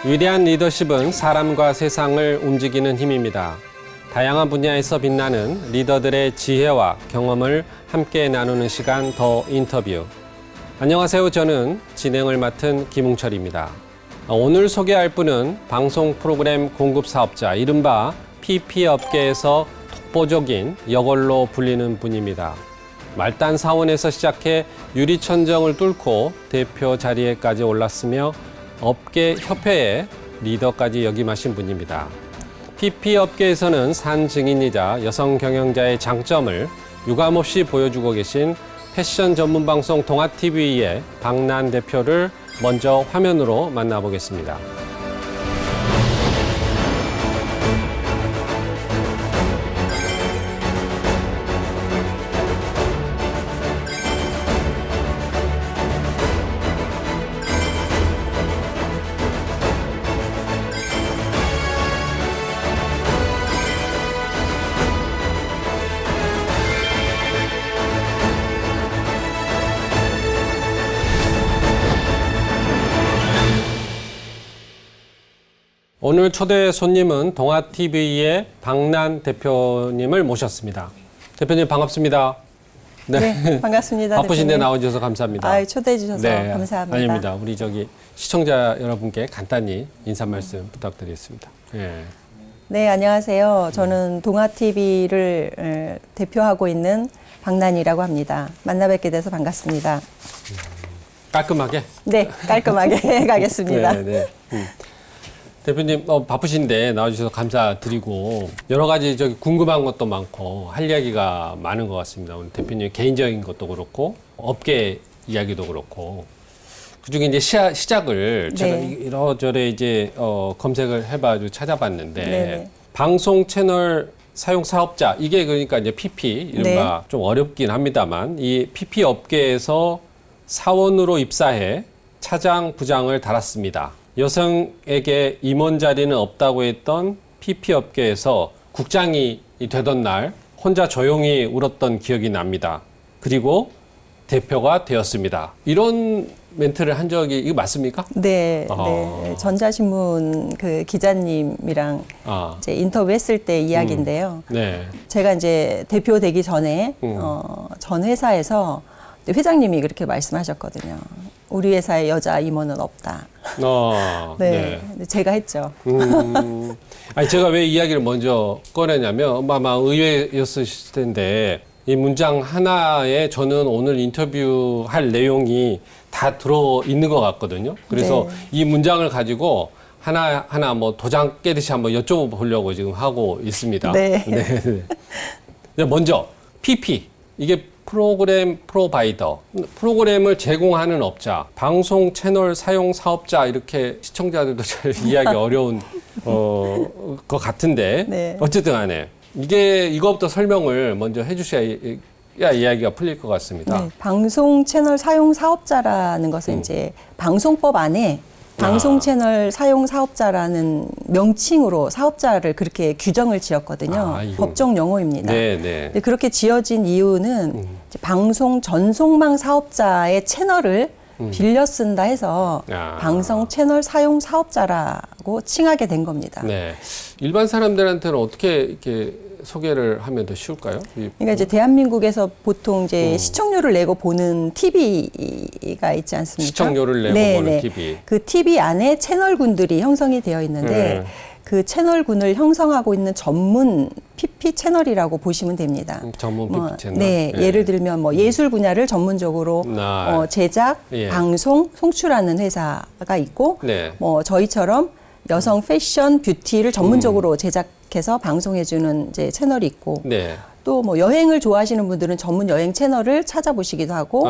위대한 리더십은 사람과 세상을 움직이는 힘입니다. 다양한 분야에서 빛나는 리더들의 지혜와 경험을 함께 나누는 시간 더 인터뷰. 안녕하세요. 저는 진행을 맡은 김웅철입니다. 오늘 소개할 분은 방송 프로그램 공급 사업자, 이른바 PP 업계에서 독보적인 여걸로 불리는 분입니다. 말단 사원에서 시작해 유리천정을 뚫고 대표 자리에까지 올랐으며 업계 협회의 리더까지 역임하신 분입니다. PP 업계에서는 산 증인이자 여성 경영자의 장점을 유감없이 보여주고 계신 패션 전문 방송 동아TV의 박난 대표를 먼저 화면으로 만나보겠습니다. 오늘 초대 손님은 동아TV의 박난 대표님을 모셨습니다. 대표님 반갑습니다. 네, 반갑습니다. 바쁘신데 대표님. 나와주셔서 감사합니다. 초대해 주셔서 네, 감사합니다. 아닙니다. 우리 시청자 여러분께 간단히 인사 말씀 부탁드리겠습니다. 네, 안녕하세요. 저는 동아TV를 대표하고 있는 박난이라고 합니다. 만나 뵙게 돼서 반갑습니다. 깔끔하게? 네, 깔끔하게 가겠습니다. 네. 대표님 바쁘신데 나와주셔서 감사드리고 여러 가지 궁금한 것도 많고 할 이야기가 많은 것 같습니다. 오늘 대표님 개인적인 것도 그렇고 업계 이야기도 그렇고 그중에 이제 시작을 제가 이러저러 검색을 해봐가지고 찾아봤는데 네네. 방송 채널 사용 사업자 이게 그러니까 이제 PP 이른바 좀 어렵긴 합니다만 이 PP 업계에서 사원으로 입사해 차장 부장을 달았습니다. 여성에게 임원 자리는 없다고 했던 PP 업계에서 국장이 되던 날 혼자 조용히 울었던 기억이 납니다. 그리고 대표가 되었습니다. 이런 멘트를 한 적이 이거 맞습니까? 네, 네. 전자신문 그 기자님이랑 이제 인터뷰했을 때 이야기인데요. 네. 제가 이제 대표 되기 전에 전 회사에서 회장님이 그렇게 말씀하셨거든요. 우리 회사에 여자 임원은 없다. 네. 제가 했죠. 아니, 제가 왜 이야기를 먼저 꺼내냐면, 아마 의외였을 텐데, 이 문장 하나에 저는 오늘 인터뷰할 내용이 다 들어있는 것 같거든요. 그래서 이 문장을 가지고 하나 뭐 도장 깨듯이 한번 여쭤보려고 지금 하고 있습니다. 네. 먼저, PP. 이게 프로그램 프로바이더, 프로그램을 제공하는 업자, 방송 채널 사용 사업자 이렇게 시청자들도 잘 이해하기 어려운 것 같은데 어쨌든 간에 이거부터 설명을 먼저 해주셔야 이야기가 풀릴 것 같습니다. 네, 방송 채널 사용 사업자라는 것은 이제 방송법 안에 방송 채널 사용 사업자라는 명칭으로 사업자를 그렇게 규정을 지었거든요. 법정 용어입니다. 네. 그렇게 지어진 이유는 이제 방송 전송망 사업자의 채널을 빌려 쓴다 해서 방송 채널 사용 사업자라고 칭하게 된 겁니다. 네. 일반 사람들한테는 어떻게 이렇게 소개를 하면 더 쉬울까요? 그러니까 이제 대한민국에서 보통 이제 시청료를 내고 보는 TV가 있지 않습니까? 시청료를 내고 보는 TV. 그 TV 안에 채널군들이 형성이 되어 있는데 그 채널군을 형성하고 있는 전문 PP 채널이라고 보시면 됩니다. 전문 PP 채널. 네, 예를 들면 뭐 예술 분야를 전문적으로 제작, 방송, 송출하는 회사가 있고, 뭐 저희처럼 여성 패션, 뷰티를 전문적으로 제작해서 방송해주는 이제 채널이 있고, 또 뭐 여행을 좋아하시는 분들은 전문 여행 채널을 찾아보시기도 하고,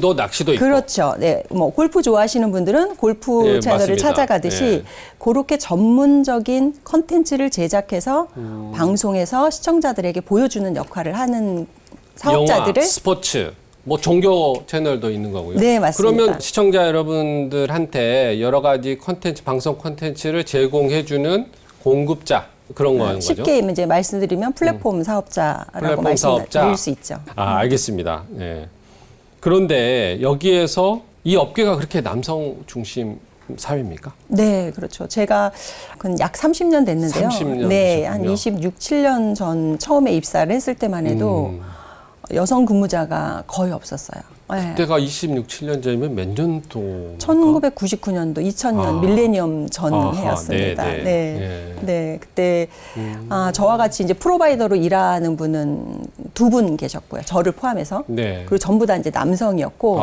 또 낚시도 있고. 그렇죠. 네, 뭐 골프 좋아하시는 분들은 골프 채널을 찾아가듯이 그렇게 전문적인 컨텐츠를 제작해서 방송에서 시청자들에게 보여주는 역할을 하는 사업자들을 영화, 스포츠. 뭐 종교 채널도 있는 거고요. 네, 맞습니다. 그러면 시청자 여러분들한테 여러 가지 콘텐츠, 방송 콘텐츠를 제공해주는 공급자 그런 거는 거죠? 쉽게 이제 말씀드리면 플랫폼 사업자라고 말씀드릴 수 있죠. 알겠습니다. 네. 그런데 여기에서 이 업계가 그렇게 남성 중심인 사회입니까? 네, 그렇죠. 제가 약 30년 됐는데요. 30년 네, 한 되셨군요. 26, 7년 전 처음에 입사를 했을 때만 해도 여성 근무자가 거의 없었어요. 그때가 26, 7년 전이면 몇 년도? 1999년도, 2000년 밀레니엄 전 해였습니다. 네네. 네. 네, 그때 저와 같이 이제 프로바이더로 일하는 분은 2분 계셨고요. 저를 포함해서. 네. 그리고 전부 다 이제 남성이었고,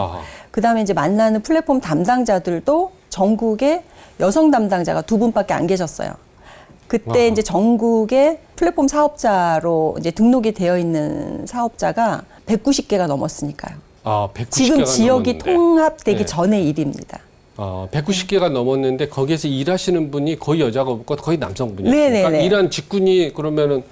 그다음에 이제 만나는 플랫폼 담당자들도 전국에 여성 담당자가 2분밖에 안 계셨어요. 그때 이제 전국에 플랫폼 사업자로 이제 등록이 되어 있는 사업자가 190개가 넘었으니까요. 190개가 지금 지역이 넘었는데. 통합되기 전의 일입니다. 190개가 넘었는데 거기에서 일하시는 분이 거의 여자가 없고 거의 남성분이었어요. 네네네. 그러니까 일한 직군이 그러면은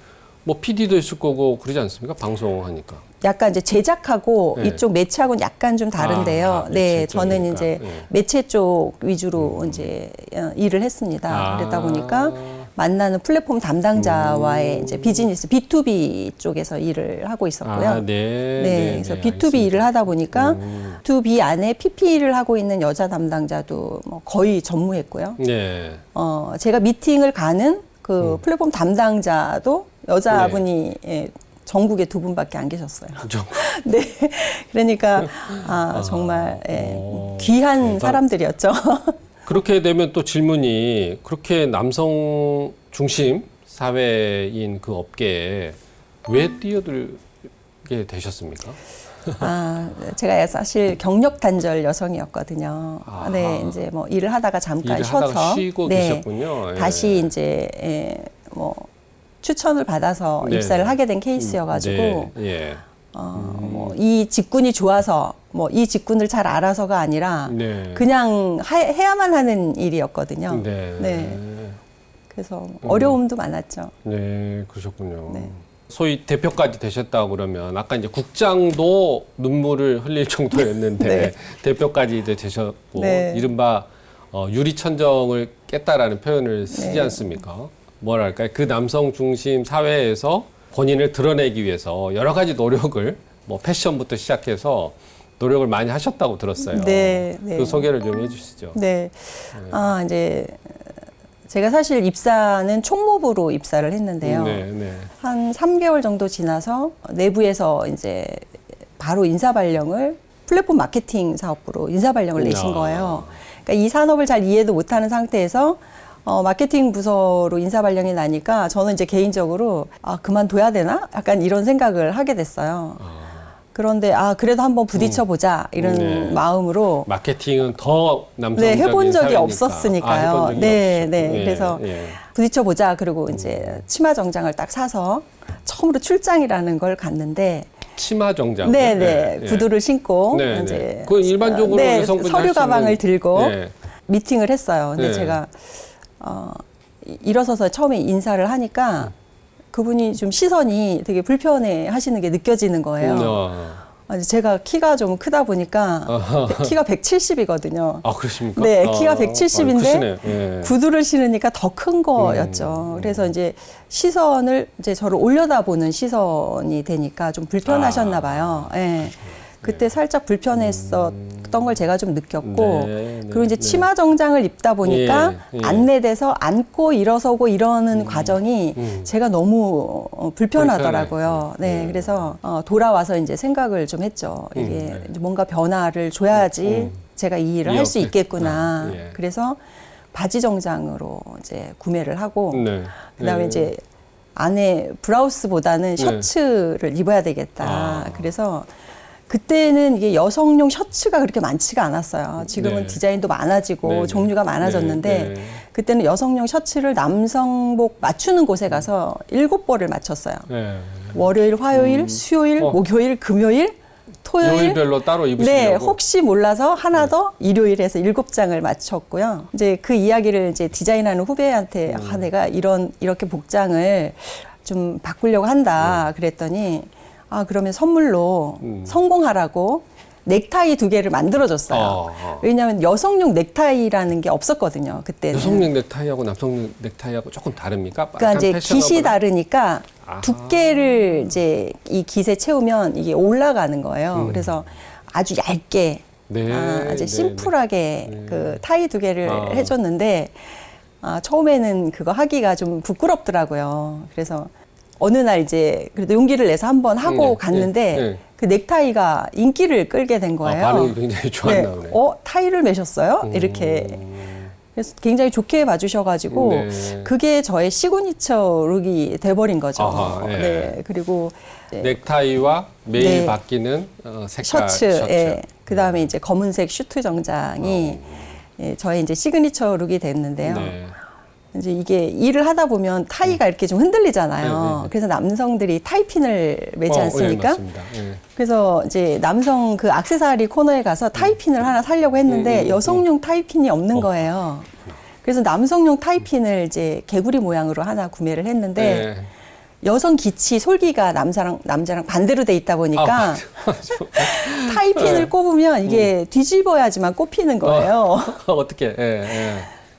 뭐 PD도 있을 거고 그러지 않습니까? 방송하니까. 약간 이제 제작하고 네. 이쪽 매체하고는 약간 좀 다른데요. 매체 네, 저는 쪽이니까. 이제 네. 매체 쪽 위주로 이제 일을 했습니다. 그러다 보니까 만나는 플랫폼 담당자와의 이제 비즈니스 B2B 쪽에서 일을 하고 있었고요. 네, 그래서 B2B 알겠습니다. 일을 하다 보니까 B2B 안에 PP 일을 하고 있는 여자 담당자도 뭐 거의 전무했고요. 네. 제가 미팅을 가는 그 플랫폼 담당자도 여자분이 전국에 2분밖에 안 계셨어요. 네, 그러니까 정말 귀한 사람들이었죠. 그렇게 되면 또 질문이 그렇게 남성 중심 사회인 그 업계에 왜 뛰어들게 되셨습니까? 제가 사실 경력 단절 여성이었거든요. 네, 이제 뭐 일을 하다가 잠깐 일을 쉬어서 하다가 쉬고 계셨군요. 다시 이제 뭐 추천을 받아서 입사를 하게 된 케이스여가지고 뭐 이 직군이 좋아서 뭐 이 직군을 잘 알아서가 아니라 그냥 해야만 하는 일이었거든요. 네. 그래서 어려움도 많았죠. 네, 그러셨군요. 네. 소위 대표까지 되셨다고 그러면 아까 이제 국장도 눈물을 흘릴 정도였는데 네. 대표까지 이제 되셨고 이른바 유리천정을 깼다라는 표현을 쓰지 않습니까? 뭐랄까요? 그 남성 중심 사회에서 본인을 드러내기 위해서 여러 가지 노력을 뭐 패션부터 시작해서 노력을 많이 하셨다고 들었어요. 그 소개를 좀 해주시죠. 네. 이제 제가 사실 입사는 총무부로 입사를 했는데요. 한 3개월 정도 지나서 내부에서 이제 바로 인사발령을 플랫폼 마케팅 사업부로 인사발령을 내신 거예요. 그러니까 이 산업을 잘 이해도 못하는 상태에서 마케팅 부서로 인사발령이 나니까 저는 이제 개인적으로 그만둬야 되나? 약간 이런 생각을 하게 됐어요. 그런데 그래도 한번 부딪혀보자 이런 마음으로 마케팅은 더 남성적인 해본 적이 사회니까. 없었으니까요. 그래서 부딪혀보자. 그리고 이제 치마 정장을 딱 사서 처음으로 출장이라는 걸 갔는데 치마 정장. 구두를 신고 이제 그 일반적으로 여성분이 서류 가방을 들고 네. 미팅을 했어요. 근데 제가 일어서서 처음에 인사를 하니까 그분이 좀 시선이 되게 불편해 하시는 게 느껴지는 거예요. 제가 키가 좀 크다 보니까 키가 170이거든요. 그렇습니까? 네, 키가 170인데 구두를 신으니까 더 큰 거였죠. 그래서 이제 시선을 이제 저를 올려다보는 시선이 되니까 좀 불편하셨나 봐요. 그때 살짝 불편했었던 걸 제가 좀 느꼈고 그리고 이제 치마 정장을 입다 보니까 안내돼서 앉고 일어서고 이러는 과정이 제가 너무 불편하더라고요. 그래서 돌아와서 이제 생각을 좀 했죠. 이게 뭔가 변화를 줘야지 제가 이 일을 할 수 있겠구나. 그래서 바지 정장으로 이제 구매를 하고 그다음에 이제 안에 브라우스보다는 셔츠를 입어야 되겠다. 그래서 그때는 이게 여성용 셔츠가 그렇게 많지가 않았어요. 지금은 디자인도 많아지고 종류가 많아졌는데 그때는 여성용 셔츠를 남성복 맞추는 곳에 가서 7벌을 맞췄어요. 월요일, 화요일, 수요일, 목요일, 금요일, 토요일. 요일별로 따로 입으시려고. 혹시 몰라서 하나 더 일요일에서 7장을 맞췄고요. 이제 그 이야기를 이제 디자인하는 후배한테 내가 이렇게 복장을 좀 바꾸려고 한다. 그랬더니 그러면 선물로 성공하라고 넥타이 2개를 만들어줬어요. 왜냐하면 여성용 넥타이라는 게 없었거든요. 그때는. 여성용 넥타이하고 남성용 넥타이하고 조금 다릅니까? 그러니까 이제 깃이 다르니까 두께를 이제 이 깃에 채우면 이게 올라가는 거예요. 그래서 아주 얇게 네. 아주 심플하게 그 타이 2개를 해줬는데 처음에는 그거 하기가 좀 부끄럽더라고요. 그래서 어느 날 이제 그래도 용기를 내서 한번 하고 갔는데 그 넥타이가 인기를 끌게 된 거예요. 반응이 굉장히 좋았나 보네. 타이를 매셨어요? 이렇게. 그래서 굉장히 좋게 봐주셔가지고 그게 저의 시그니처 룩이 돼버린 거죠. 아하, 네. 그리고 넥타이와 매일 바뀌는 색깔 셔츠. 그다음에 이제 검은색 슈트 정장이 저의 이제 시그니처 룩이 됐는데요. 이제 이게 일을 하다 보면 타이가 이렇게 좀 흔들리잖아요. 그래서 남성들이 타이핀을 매지 않습니까? 맞습니다. 그래서 이제 남성 그 액세서리 코너에 가서 타이핀을 하나 사려고 했는데 여성용 타이핀이 없는 거예요. 그래서 남성용 타이핀을 이제 개구리 모양으로 하나 구매를 했는데 여성 기치 솔기가 남자랑 반대로 돼 있다 보니까 타이핀을 꼽으면 이게 뒤집어야지만 꼽히는 거예요. 어떻게?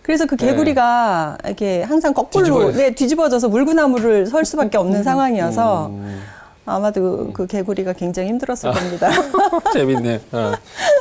그래서 그 개구리가 이렇게 항상 거꾸로 뒤집어져서 물구나무를 설 수밖에 없는 상황이어서 아마도 그 개구리가 굉장히 힘들었을 겁니다. 재밌네.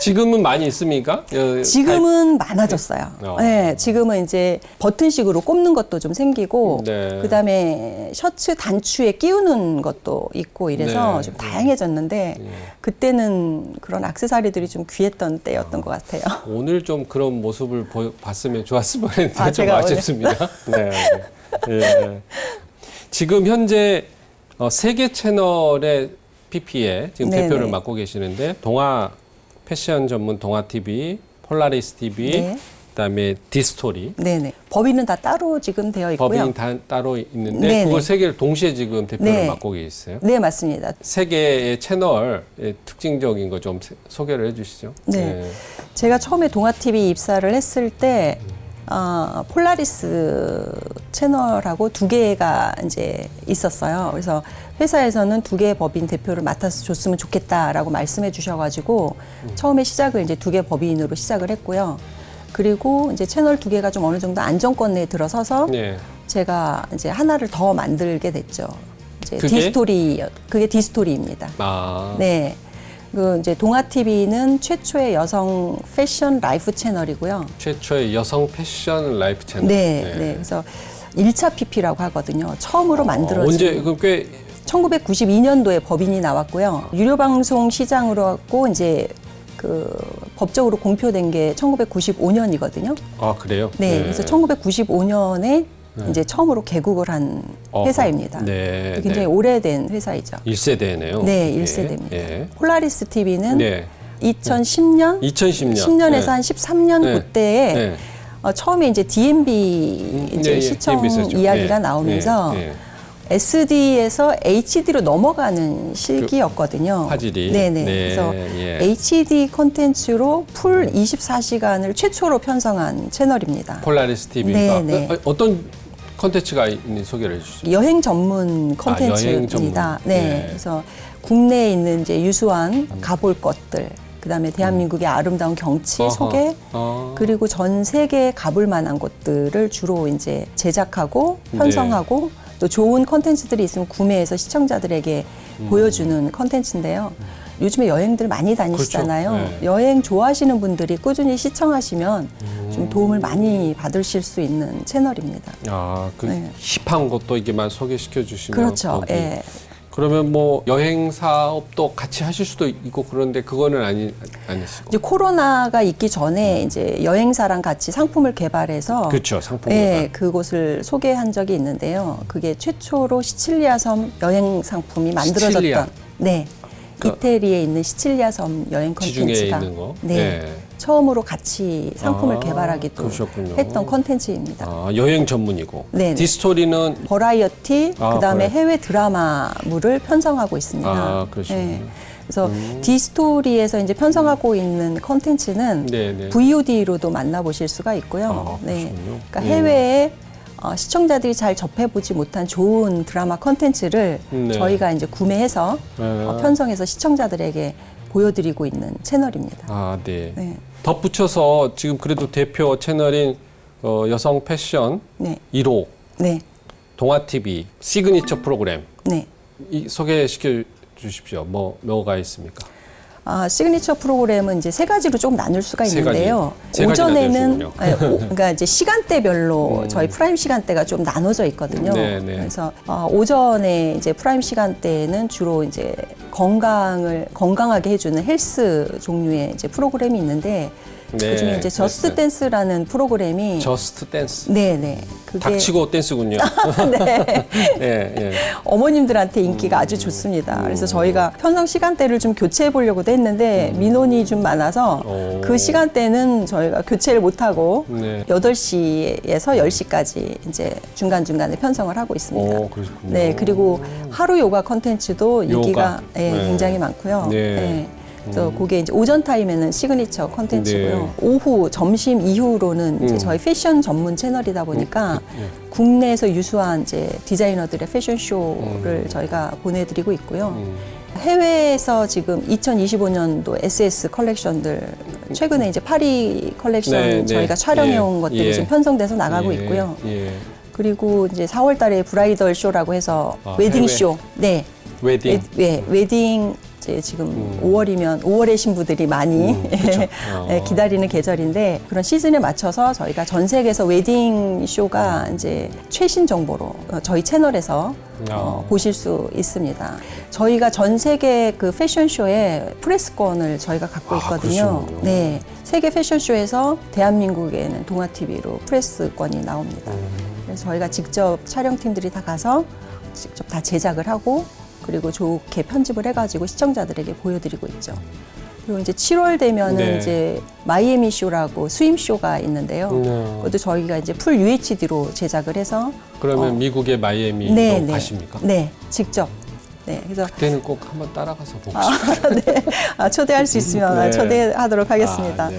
지금은 많이 있습니까? 지금은 많아졌어요. 네, 지금은 이제 버튼식으로 꼽는 것도 좀 생기고, 그다음에 셔츠 단추에 끼우는 것도 있고 이래서 좀 다양해졌는데, 그때는 그런 액세서리들이 좀 귀했던 때였던 것 같아요. 오늘 좀 그런 모습을 봤으면 좋았을 뻔했는데 좀 아쉽습니다. 네. 지금 현재 세계 채널의 PP에 지금 대표를 맡고 계시는데 동아 패션 전문 동아 TV, 폴라리스 TV, 그다음에 디스토리. 네네. 법인은 다 따로 지금 되어 있고요. 법인이 다 따로 있는데 그걸 세 개를 동시에 지금 대표를 맡고 계시어요? 네, 맞습니다. 세 개의 채널의 특징적인 거 좀 소개를 해주시죠. 네. 제가 처음에 동아 TV 입사를 했을 때. 폴라리스 채널하고 2개가 이제 있었어요. 그래서 회사에서는 2개의 법인 대표를 맡아서 줬으면 좋겠다라고 말씀해 주셔가지고 처음에 시작을 이제 2개 법인으로 시작을 했고요. 그리고 이제 채널 2개가 좀 어느 정도 안정권에 들어서서 제가 이제 하나를 더 만들게 됐죠. 이제 그게 디스토리입니다. 네. 그 이제 동아 TV는 최초의 여성 패션 라이프 채널이고요. 최초의 여성 패션 라이프 채널. 네. 그래서 1차 PP라고 하거든요. 처음으로 만들어진. 언제 그럼 꽤 1992년도에 법인이 나왔고요. 유료 방송 시장으로 갖고 이제 그 법적으로 공표된 게 1995년이거든요. 아, 그래요? 네. 그래서 1995년에 이제 처음으로 개국을 한 회사입니다. 굉장히 오래된 회사이죠. 1세대네요. 네, 1세대입니다. 폴라리스 TV는 2010년? 2010년. 10년에서 한 13년 그때에 처음에 이제 DMB 이제 시청 이야기가 나오면서 SD에서 HD로 넘어가는 시기였거든요. 화질이. 네네. 그래서 HD 콘텐츠로 풀 24시간을 최초로 편성한 채널입니다. 폴라리스 TV가. 어떤 콘텐츠가 있는 소개를 해주시죠. 여행 전문 콘텐츠입니다. 네. 그래서 국내에 있는 이제 유수한 가볼 것들, 그다음에 대한민국의 아름다운 경치 소개, 그리고 전 세계에 가볼 만한 곳들을 주로 이제 제작하고 편성하고 또 좋은 콘텐츠들이 있으면 구매해서 시청자들에게 보여주는 콘텐츠인데요. 요즘에 여행들 많이 다니시잖아요. 그렇죠. 여행 좋아하시는 분들이 꾸준히 시청하시면 좀 도움을 많이 받으실 수 있는 채널입니다. 힙한 것도 이게만 소개시켜 주시면. 그렇죠. 그러면 뭐 여행 사업도 같이 하실 수도 있고 그런데 그거는 아니시고. 이제 코로나가 있기 전에 이제 여행사랑 같이 상품을 개발해서 그렇죠. 상품 개발. 그곳을 소개한 적이 있는데요. 그게 최초로 시칠리아 섬 여행 상품이 만들어졌던 이태리에 있는 시칠리아 섬 여행 콘텐츠가 있는 거? 처음으로 같이 상품을 개발하기도 했던 콘텐츠입니다. 여행 전문이고. 디스토리는 버라이어티, 그다음에 해외 드라마물을 편성하고 있습니다. 그러시군요. 그래서 디스토리에서 이제 편성하고 있는 콘텐츠는 VOD로도 만나보실 수가 있고요. 그러니까 해외에 시청자들이 잘 접해보지 못한 좋은 드라마 콘텐츠를 저희가 이제 구매해서 편성해서 시청자들에게 보여드리고 있는 채널입니다. 덧붙여서 지금 그래도 대표 채널인 여성 패션 1호 동아 TV 시그니처 프로그램 소개시켜 주십시오. 뭐가 있습니까? 시그니처 프로그램은 이제 세 가지로 좀 나눌 수가 있는데요. 오전에는 그러니까 이제 시간대별로 저희 프라임 시간대가 좀 나눠져 있거든요. 그래서 오전에 이제 프라임 시간대에는 주로 이제 건강하게 해주는 헬스 종류의 이제 프로그램이 있는데 그중에 이제 저스트 댄스라는 프로그램이 저스트 댄스. 네네. 그게 닥치고 댄스군요. 네. 어머님들한테 인기가 아주 좋습니다. 그래서 저희가 편성 시간대를 좀 교체해 보려고도 했는데 민원이 좀 많아서 그 시간대는 저희가 교체를 못 하고 8시에서 10시까지 이제 중간중간에 편성을 하고 있습니다. 그렇군요. 네. 그리고 하루 요가 컨텐츠도 인기가 굉장히 많고요. 그래서 그게 이제 오전 타임에는 시그니처 컨텐츠고요. 오후, 점심 이후로는 이제 저희 패션 전문 채널이다 보니까 국내에서 유수한 이제 디자이너들의 패션쇼를 저희가 보내드리고 있고요. 해외에서 지금 2025년도 SS 컬렉션들 최근에 이제 파리 컬렉션 저희가 촬영해온 것들이 지금 편성돼서 나가고 있고요. 그리고 이제 4월 달에 브라이덜 쇼라고 해서 웨딩 쇼. 네. 웨딩. 웨딩 이제 지금 5월이면 5월의 신부들이 많이 기다리는 계절인데 그런 시즌에 맞춰서 저희가 전 세계에서 웨딩 쇼가 이제 최신 정보로 저희 채널에서 보실 수 있습니다. 저희가 전 세계 그 패션쇼에 프레스권을 저희가 갖고 있거든요. 네. 세계 패션쇼에서 대한민국에는 동아TV로 프레스권이 나옵니다. 그래서 저희가 직접 촬영팀들이 다 가서 직접 다 제작을 하고 그리고 좋게 편집을 해가지고 시청자들에게 보여드리고 있죠. 그리고 이제 7월 되면은 이제 마이애미 쇼라고 스임 쇼가 있는데요. 그것도 저희가 이제 풀 UHD로 제작을 해서 그러면 미국의 마이애미로 가십니까? 네, 직접. 네, 그래서 그때는 꼭 한번 따라가서 보고 싶어요. 초대할 수 있으면 초대하도록 하겠습니다.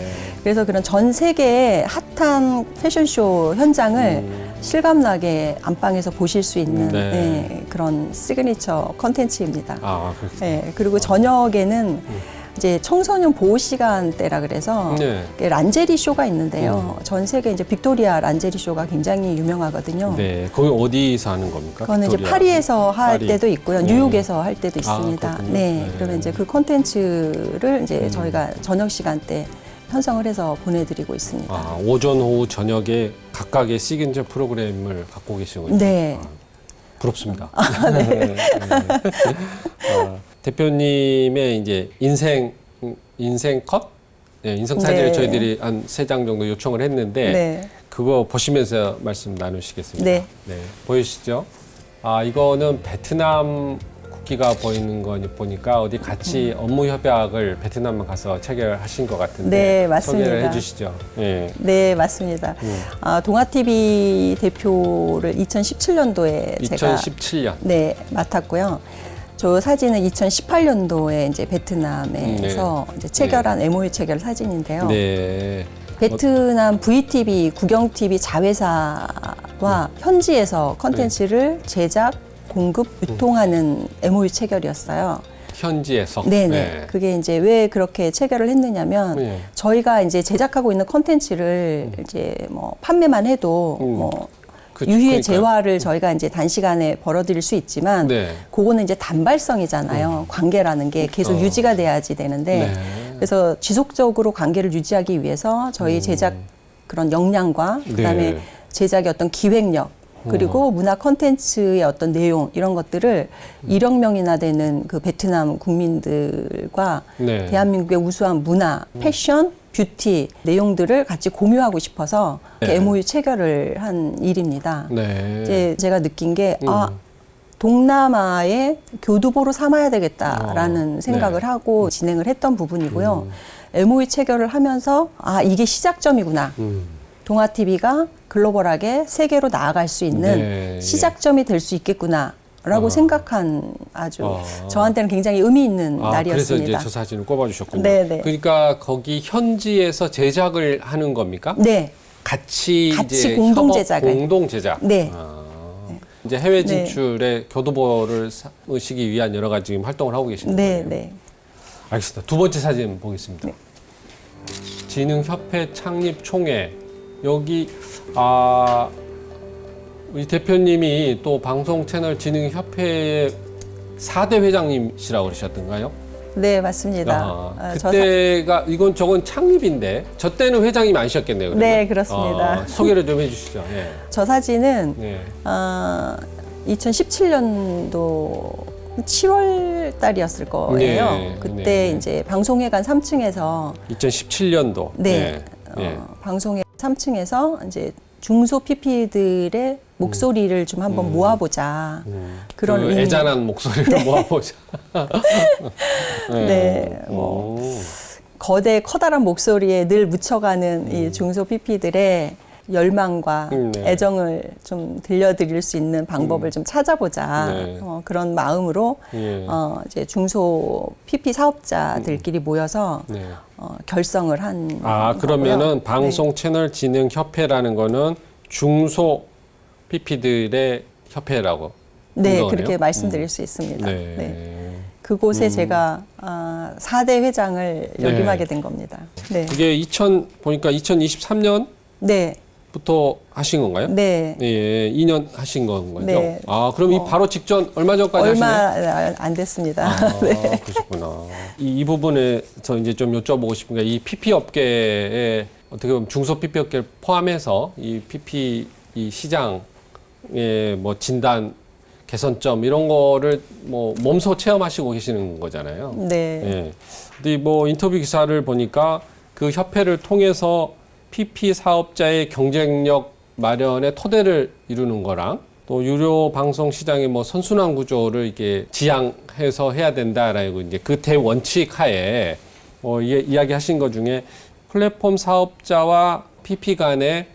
그래서 그런 전 세계의 핫한 패션쇼 현장을 실감나게 안방에서 보실 수 있는 그런 시그니처 컨텐츠입니다. 그리고 저녁에는 이제 청소년 보호 시간대라 그래서 란제리 쇼가 있는데요. 전 세계 이제 빅토리아 란제리 쇼가 굉장히 유명하거든요. 네, 거기 어디서 하는 겁니까? 그거는 빅토리아. 이제 파리에서 할 때도 있고요, 뉴욕에서 할 때도 있습니다. 그러면 이제 그 콘텐츠를 이제 저희가 저녁 시간대 편성을 해서 보내드리고 있습니다. 오전, 오후, 저녁에 각각의 시그니처 프로그램을 갖고 계시군요. 네. 부럽습니다. 대표님의 이제 인생 컷? 인생 사진을 저희들이 한 3장 정도 요청을 했는데 그거 보시면서 말씀 나누시겠습니다. 보이시죠? 이거는 베트남 국기가 보이는 거 보니까 어디 같이 업무 협약을 베트남에 가서 체결하신 것 같은데 네, 맞습니다. 소개를 해주시죠. 네, 맞습니다. 동아TV 대표를 2017년도에 2017년. 제가 맡았고요. 저 사진은 2018년도에 이제 베트남에서 이제 체결한 MOU 체결 사진인데요. 베트남 VTV, 국영TV 자회사와 현지에서 컨텐츠를 제작, 공급, 유통하는 MOU 체결이었어요. 현지에서? 네네. 그게 이제 왜 그렇게 체결을 했느냐면 저희가 이제 제작하고 있는 컨텐츠를 이제 뭐 판매만 해도 뭐 유희의 재화를 저희가 이제 단시간에 벌어들일 수 있지만 그거는 이제 단발성이잖아요. 관계라는 게 계속 유지가 돼야지 되는데 그래서 지속적으로 관계를 유지하기 위해서 저희 제작 그런 역량과 그다음에 제작의 어떤 기획력 그리고 문화 콘텐츠의 어떤 내용 이런 것들을 1억 명이나 되는 그 베트남 국민들과 대한민국의 우수한 문화, 패션, 뷰티 내용들을 같이 공유하고 싶어서 MOU 체결을 한 일입니다. 이제 제가 느낀 게 동남아의 교두보로 삼아야 되겠다라는 생각을 하고 진행을 했던 부분이고요. MOU 체결을 하면서 이게 시작점이구나. 동아TV가 글로벌하게 세계로 나아갈 수 있는 시작점이 될 수 있겠구나. 라고 생각한 아주 저한테는 굉장히 의미 있는 날이었습니다. 그래서 이제 저 사진을 꼽아주셨군요. 그러니까 거기 현지에서 제작을 하는 겁니까? 네. 같이 이제 공동 제작을. 공동 제작. 이제 해외 진출에 교두보를 삼으시기 위한 여러 가지 지금 활동을 하고 계신 거예요. 네. 알겠습니다. 두 번째 사진 보겠습니다. 진흥협회 창립 총회. 여기 우리 대표님이 또 방송 채널 진흥협회의 4대 회장님이시라고 그러셨던가요? 네, 맞습니다. 그때가 이건 저건 창립인데 저 때는 회장님이 아니셨겠네요. 그러면? 네, 그렇습니다. 소개를 좀 해주시죠. 예. 저 사진은 2017년도 7월 달이었을 거예요. 네, 그때 네. 이제 방송회관 3층에서 2017년도. 네, 방송회 3층에서 이제 중소 PP들의 목소리를 좀 한번 모아보자. 그런 그 애잔한 목소리를 모아보자. 네, 뭐 거대 커다란 목소리에 늘 묻혀가는 이 중소 PP들의 열망과 애정을 좀 들려드릴 수 있는 방법을 좀 찾아보자. 그런 마음으로 이제 중소 PP 사업자들끼리 모여서 결성을 한 그러면은 거고요. 방송 채널 진흥 협회라는 거는 중소 PP들의 협회라고. 네, 그렇게 말씀드릴 수 있습니다. 네. 그곳에 제가 4대 회장을 역임하게 된 겁니다. 네. 그게 보니까 2023년? 네. 부터 하신 건가요? 네. 예, 2년 하신 건가요? 네. 그럼 이 바로 직전 얼마 전까지 얼마 하시나요? 안 됐습니다. 네. 그러셨구나. 이 부분에서 이제 좀 여쭤보고 싶은 게 이 PP 업계에 어떻게 보면 중소 PP 업계를 포함해서 이 PP 이 시장의 뭐 진단 개선점 이런 거를 뭐 몸소 체험하시고 계시는 거잖아요. 네. 예. 근데 뭐 인터뷰 기사를 보니까 그 협회를 통해서 PP 사업자의 경쟁력 마련의 토대를 이루는 거랑 또 유료 방송 시장의 뭐 선순환 구조를 이렇게 지향해서 해야 된다라고 이제 그 대원칙 하에 이야기하신 것 중에 플랫폼 사업자와 PP 간의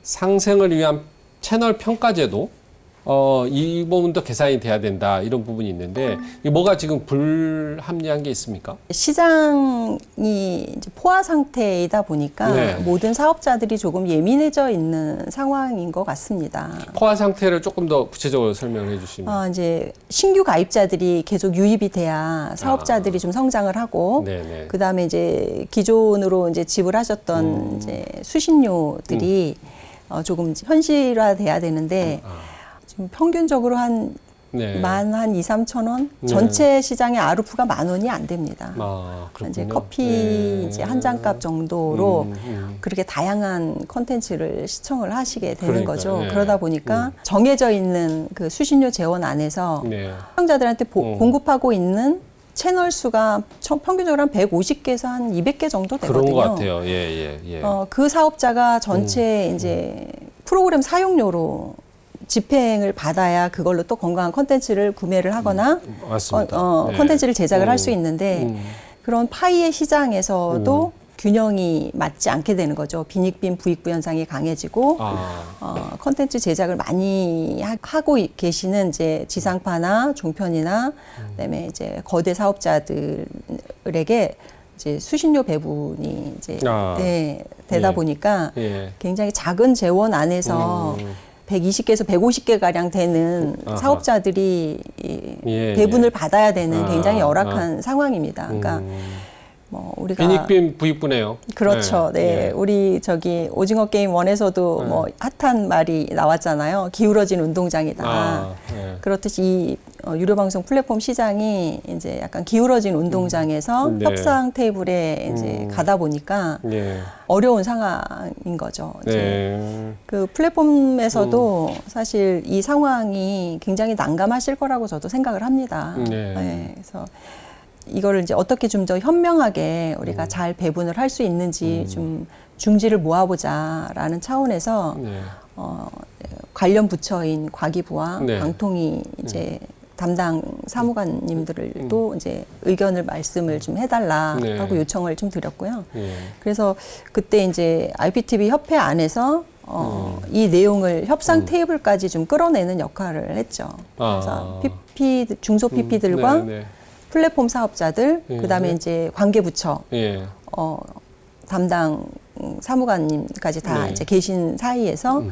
상생을 위한 채널 평가제도 이 부분도 개선이 돼야 된다 이런 부분이 있는데 이게 뭐가 지금 불합리한 게 있습니까? 시장이 이제 포화 상태이다 보니까 모든 사업자들이 조금 예민해져 있는 상황인 것 같습니다. 포화 상태를 조금 더 구체적으로 설명해 주시면. 이제 신규 가입자들이 계속 유입이 돼야 사업자들이 좀 성장을 하고, 그 다음에 이제 기존으로 이제 지불하셨던 이제 수신료들이 조금 현실화돼야 되는데. 지금 평균적으로 한 2,300,000 원? 전체 시장의 아르푸가 10,000원이 안 됩니다. 이제 커피 이제 한 잔값 정도로 그렇게 다양한 콘텐츠를 시청을 하시게 되는 거죠. 그러다 보니까 정해져 있는 그 수신료 재원 안에서 시청자들한테 공급하고 있는 채널 수가 평균적으로 한 150개에서 한 200개 정도 되거든요. 그런 것 같아요. 그 사업자가 전체 이제 프로그램 사용료로 집행을 받아야 그걸로 또 건강한 콘텐츠를 구매를 하거나 콘텐츠를 제작을 할 수 있는데 그런 파이의 시장에서도 균형이 맞지 않게 되는 거죠. 빈익빈 부익부 현상이 강해지고 콘텐츠 제작을 많이 하고 계시는 이제 지상파나 종편이나 그다음에 이제 거대 사업자들에게 이제 수신료 배분이 이제 되다 보니까 굉장히 작은 재원 안에서 120개에서 150개 가량 되는 사업자들이 배분을 받아야 되는 굉장히 열악한 상황입니다. 그러니까 뭐 우리가 빈익빈 부익부네요. 그렇죠. 네. 우리 오징어 게임 1에서도 뭐 핫한 말이 나왔잖아요. 기울어진 운동장이다. 그렇듯이 이 유료 방송 플랫폼 시장이 이제 약간 기울어진 운동장에서 협상 테이블에 이제 가다 보니까 어려운 상황인 거죠. 이제 그 플랫폼에서도 사실 이 상황이 굉장히 난감하실 거라고 저도 생각을 합니다. 그래서 이거를 이제 어떻게 좀 더 현명하게 우리가 잘 배분을 할 수 있는지 좀 중지를 모아보자라는 차원에서 관련 부처인 과기부와 방통위 이제 담당 사무관님들도 이제 의견을 말씀을 좀 해달라 하고 요청을 좀 드렸고요. 그래서 그때 이제 IPTV 협회 안에서 이 내용을 협상 테이블까지 좀 끌어내는 역할을 했죠. 그래서 중소 PP들과 플랫폼 사업자들, 그다음에 이제 관계부처, 담당 사무관님까지 다 이제 계신 사이에서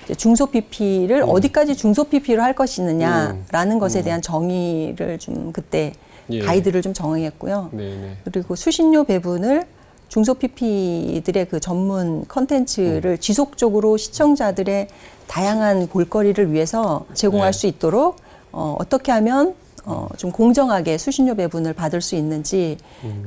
이제 중소 PP를 어디까지 중소 PP로 할 것이느냐라는 것에 대한 정의를 좀 그때 가이드를 좀 정했고요. 그리고 수신료 배분을 중소 PP들의 그 전문 컨텐츠를 지속적으로 시청자들의 다양한 볼거리를 위해서 제공할 수 있도록 어떻게 하면 좀 공정하게 수신료 배분을 받을 수 있는지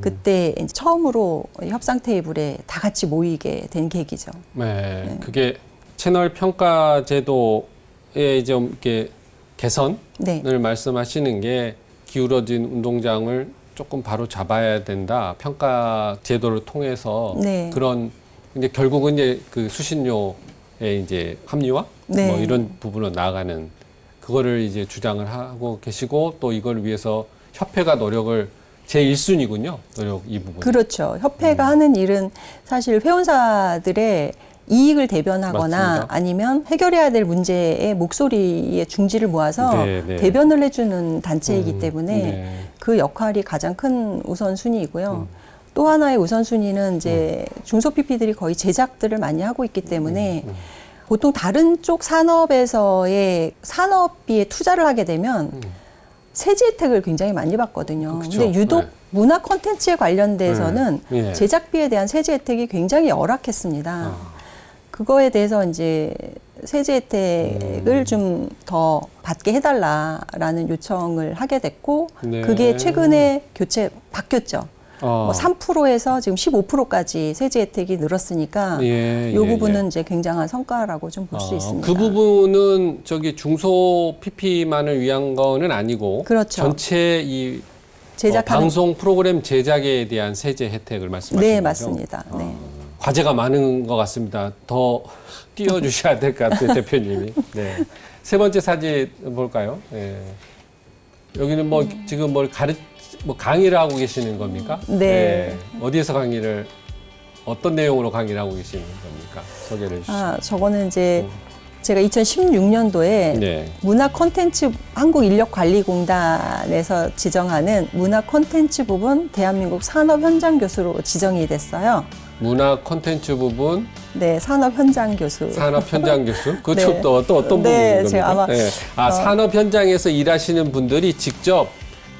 그때 이제 처음으로 협상 테이블에 다 같이 모이게 된 계기죠. 네, 네. 그게 채널 평가 제도의 좀 이렇게 개선을 네. 말씀하시는 게 기울어진 운동장을 조금 바로 잡아야 된다. 평가 제도를 통해서 네. 그런 이제 결국은 이제 그 수신료의 이제 합리화 네. 뭐 이런 부분으로 나아가는 그거를 이제 주장을 하고 계시고 또 이걸 위해서 협회가 노력을 제 1순위군요. 노력 이 부분. 그렇죠. 협회가 하는 일은 사실 회원사들의 이익을 대변하거나 맞습니다. 아니면 해결해야 될 문제의 목소리의 중지를 모아서 네, 네. 대변을 해주는 단체이기 때문에 네. 그 역할이 가장 큰 우선순위이고요. 또 하나의 우선순위는 이제 중소 PP들이 거의 제작들을 많이 하고 있기 때문에 보통 다른 쪽 산업에서의 산업비에 투자를 하게 되면 세제 혜택을 굉장히 많이 받거든요. 그쵸. 근데 유독 네. 문화 콘텐츠에 관련돼서는 네. 제작비에 대한 세제 혜택이 굉장히 열악했습니다. 그거에 대해서 이제 세제 혜택을 좀 더 받게 해달라라는 요청을 하게 됐고 네. 그게 최근에 바뀌었죠. 뭐 3%에서 지금 15%까지 세제 혜택이 늘었으니까 예, 이 부분은 이제 굉장한 성과라고 좀 볼 수 있습니다. 그 부분은 저기 중소 PP만을 위한 거는 아니고 그렇죠. 전체 이 제작하는 방송 프로그램 제작에 대한 세제 혜택을 말씀하시는 네, 거죠? 맞습니다. 네. 과제가 많은 것 같습니다. 더 띄워주셔야 될 것 같아요, 대표님이. 네. 세 번째 사진 볼까요? 네. 여기는 뭐 지금 뭘 강의를 하고 계시는 겁니까? 네. 어디에서 강의를 어떤 내용으로 강의를 하고 계시는 겁니까? 소개를 해주시죠. 저거는 이제 제가 2016년도에 네. 문화 콘텐츠 한국인력관리공단에서 지정하는 문화 콘텐츠 부분 대한민국 산업 현장 교수로 지정이 됐어요. 문화 콘텐츠 부분 네, 산업 현장 교수. 산업 현장 교수? 그 네. 또 어떤 네, 부분입니까? 제가 아마 산업 현장에서 일하시는 분들이 직접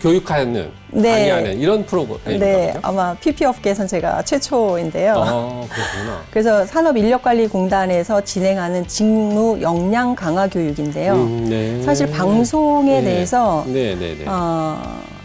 교육하는, 네. 강의하는 이런 프로그램인가 네, 보죠? 아마 PP 업계에선 제가 최초인데요. 그렇구나. 그래서 산업인력관리공단에서 진행하는 직무 역량 강화 교육인데요. 네. 사실 방송에 네. 대해서 네.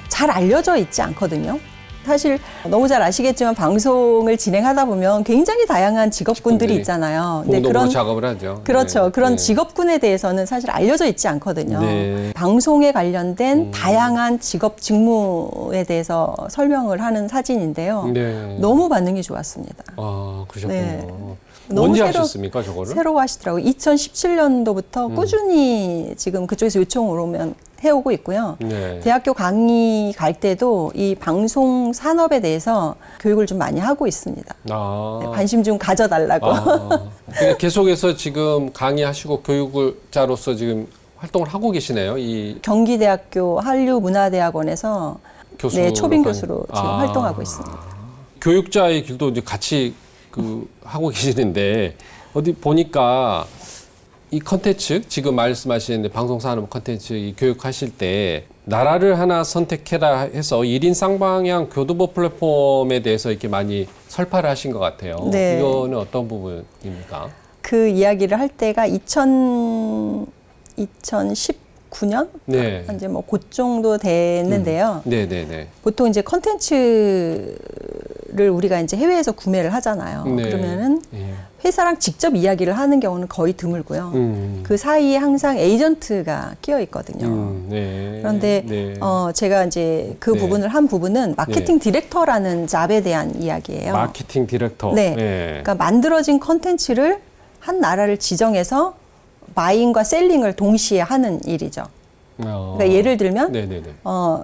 잘 알려져 있지 않거든요. 사실 너무 잘 아시겠지만 방송을 진행하다 보면 굉장히 다양한 직업군들이 있잖아요. 근데 공동으로 작업을 하죠. 그렇죠. 네. 그런 네. 직업군에 대해서는 사실 알려져 있지 않거든요. 네. 방송에 관련된 다양한 직업 직무에 대해서 설명을 하는 사진인데요. 네. 너무 반응이 좋았습니다. 그러셨군요. 네. 언제 하셨습니까, 저거를? 새로 하시더라고요. 2017년도부터 꾸준히 지금 그쪽에서 요청을 오면 해오고 있고요. 네. 대학교 강의 갈 때도 이 방송 산업에 대해서 교육을 좀 많이 하고 있습니다. 네, 관심 좀 가져달라고. 그러니까 계속해서 지금 강의하시고 교육자로서 지금 활동을 하고 계시네요. 이 경기대학교 한류문화대학원에서 네, 초빙 교수로 지금 활동하고 있습니다. 교육자의 길도 이제 같이 하고 계시는데 어디 보니까 이 컨텐츠 지금 말씀하시는데 방송산업 컨텐츠 이 교육하실 때 나라를 하나 선택해라 해서 1인 쌍방향 교두보 플랫폼에 대해서 이렇게 많이 설파를 하신 것 같아요. 네. 이거는 어떤 부분입니까? 그 이야기를 할 때가 2019년? 네. 이제 뭐 그 정도 됐는데요. 네네네. 보통 이제 컨텐츠를 우리가 이제 해외에서 구매를 하잖아요. 네. 그러면은 예. 회사랑 직접 이야기를 하는 경우는 거의 드물고요. 그 사이에 항상 에이전트가 끼어 있거든요. 네. 그런데 네. 제가 이제 그 네. 부분을 한 부분은 마케팅 디렉터라는 잡에 대한 이야기예요. 마케팅 디렉터. 네. 네. 그러니까 만들어진 컨텐츠를 한 나라를 지정해서 바잉과 셀링을 동시에 하는 일이죠. 그러니까 예를 들면 네네네.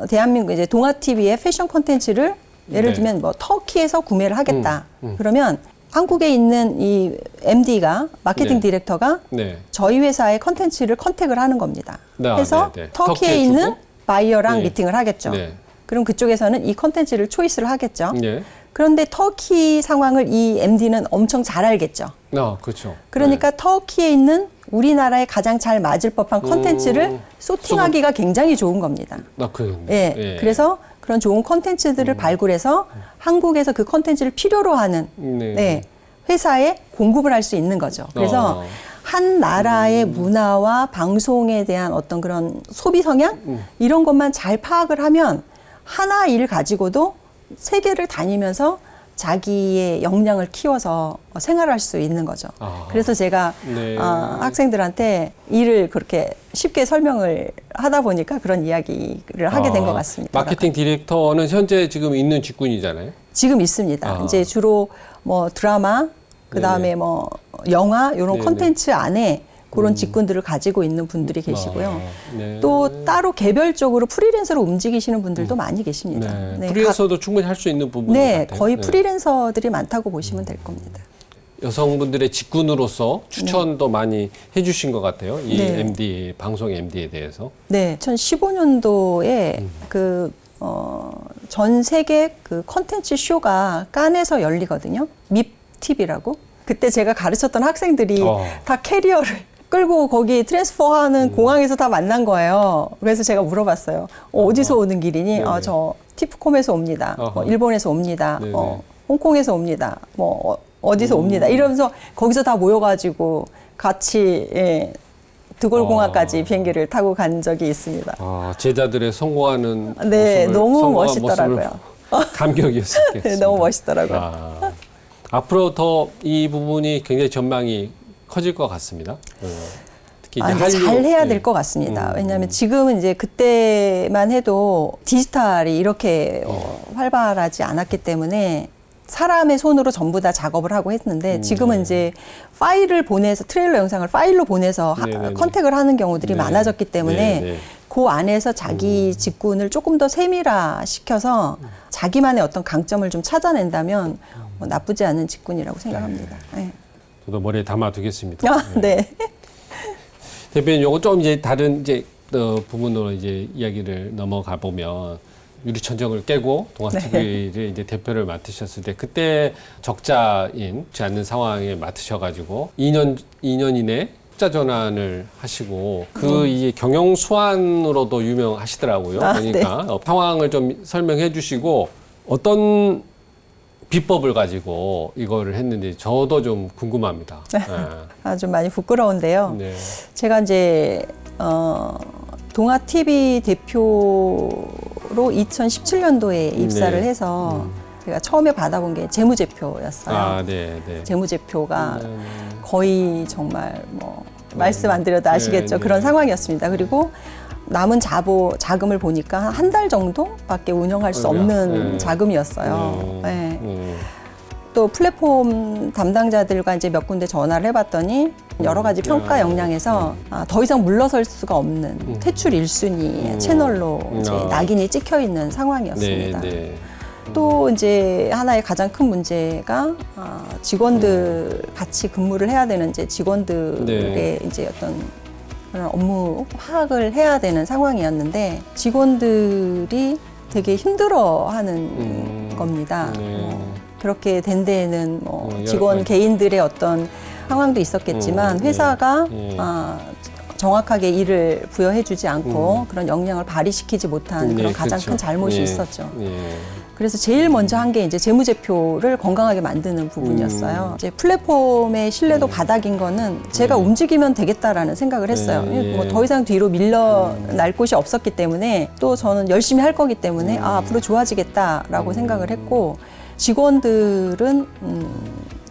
대한민국 이제 동아 TV의 패션 콘텐츠를 예를 네. 들면 뭐 터키에서 구매를 하겠다. 그러면 한국에 있는 이 MD가 마케팅 네. 디렉터가 네. 저희 회사의 컨텐츠를 컨택을 하는 겁니다. 그래서 네. 터키에 있는 바이어랑 네. 미팅을 하겠죠. 네. 그럼 그쪽에서는 이 컨텐츠를 초이스를 하겠죠. 네. 그런데 터키 상황을 이 MD는 엄청 잘 알겠죠. 그렇죠. 그러니까 터키에 있는 우리나라에 가장 잘 맞을 법한 컨텐츠를 소팅하기가 굉장히 좋은 겁니다. 네. 예. 그래서 그런 좋은 컨텐츠들을 발굴해서 한국에서 그 컨텐츠를 필요로 하는 네, 회사에 공급을 할 수 있는 거죠. 그래서 한 나라의 문화와 방송에 대한 어떤 그런 소비 성향 이런 것만 잘 파악을 하면 하나 일 가지고도 세계를 다니면서 자기의 역량을 키워서 생활할 수 있는 거죠. 그래서 제가 네. 학생들한테 일을 그렇게 쉽게 설명을 하다 보니까 그런 이야기를 하게 된 것 같습니다. 마케팅 디렉터는 현재 지금 있는 직군이잖아요. 지금 있습니다. 이제 주로 뭐 드라마, 그 다음에 뭐 영화 이런 콘텐츠 안에 그런 직군들을 가지고 있는 분들이 계시고요. 네. 또 따로 개별적으로 프리랜서로 움직이시는 분들도 많이 계십니다. 네. 네, 프리랜서도 충분히 할 수 있는 부분 네, 같아요. 거의 프리랜서들이 많다고 보시면 될 겁니다. 여성분들의 직군으로서 추천도 많이 해주신 것 같아요. 이 네. MD 방송 MD에 대해서. 네, 2015년도에 전 세계 그 콘텐츠 쇼가 깐에서 열리거든요. 밉 TV라고. 그때 제가 가르쳤던 학생들이 다 캐리어를 끌고 거기 트랜스퍼하는 공항에서 다 만난 거예요. 그래서 제가 물어봤어요. 어디서 오는 길이니? 저 티프콤에서 옵니다. 일본에서 옵니다. 홍콩에서 옵니다. 어디서 옵니다. 이러면서 거기서 다 모여가지고 같이 드골공항까지 비행기를 타고 간 적이 있습니다. 제자들의 성공하는 네, 너무 멋있더라고요. 감격이었겠습니다. 네, 너무 멋있더라고요. 앞으로 더 이 부분이 굉장히 전망이 커질 것 같습니다. 특히 이제 잘 해야 될 것 같습니다. 왜냐하면 지금은 이제 그때만 해도 디지털이 이렇게 활발하지 않았기 때문에 사람의 손으로 전부 다 작업을 하고 했는데 지금은 이제 파일을 보내서 트레일러 영상을 파일로 보내서 컨택을 하는 경우들이 많아졌기 때문에 그 안에서 자기 직군을 조금 더 세밀화시켜서 자기만의 어떤 강점을 좀 찾아낸다면 나쁘지 않은 직군이라고 생각합니다. 네. 저도 머리에 담아두겠습니다. 네. 대표님, 요거 좀 이제 다른 이제 부분으로 이제 이야기를 넘어가 보면 유리천정을 깨고 동아TV를 이제 대표를 맡으셨을 때 그때 적자인지 않는 상황에 맡으셔가지고 2년 이내 흑자 전환을 하시고 그 이제 경영 수완으로도 유명하시더라고요. 그러니까 상황을 좀 설명해 주시고 어떤 비법을 가지고 이거를 했는지 저도 좀 궁금합니다. 좀 많이 부끄러운데요. 제가 이제 동아TV 대표로 2017년도에 입사를 해서 제가 처음에 받아본 게 재무제표였어요. 재무제표가 거의 정말 말씀 안 드려도 아시겠죠. 그런 상황이었습니다. 그리고 남은 자금을 보니까 한 달 정도밖에 운영할 수 없는 자금이었어요. 또 플랫폼 담당자들과 이제 몇 군데 전화를 해봤더니 여러 가지 평가 역량에서 더 이상 물러설 수가 없는 퇴출 1순위 채널로 이제 낙인이 찍혀 있는 상황이었습니다. 또 이제 하나의 가장 큰 문제가 직원들 같이 근무를 해야 되는 이제 직원들의 이제 어떤 그런 업무 파악을 해야 되는 상황이었는데 직원들이 되게 힘들어하는 겁니다. 그렇게 된 데에는 직원 개인들의 어떤 상황도 있었겠지만 회사가 정확하게 일을 부여해주지 않고 그런 역량을 발휘시키지 못한 그런 가장 큰 잘못이 있었죠. 그래서 제일 먼저 한 게 이제 재무제표를 건강하게 만드는 부분이었어요. 이제 플랫폼의 신뢰도 바닥인 거는 제가 움직이면 되겠다라는 생각을 했어요. 뭐 더 이상 뒤로 밀려날 곳이 없었기 때문에 또 저는 열심히 할 거기 때문에 앞으로 좋아지겠다라고 생각을 했고 직원들은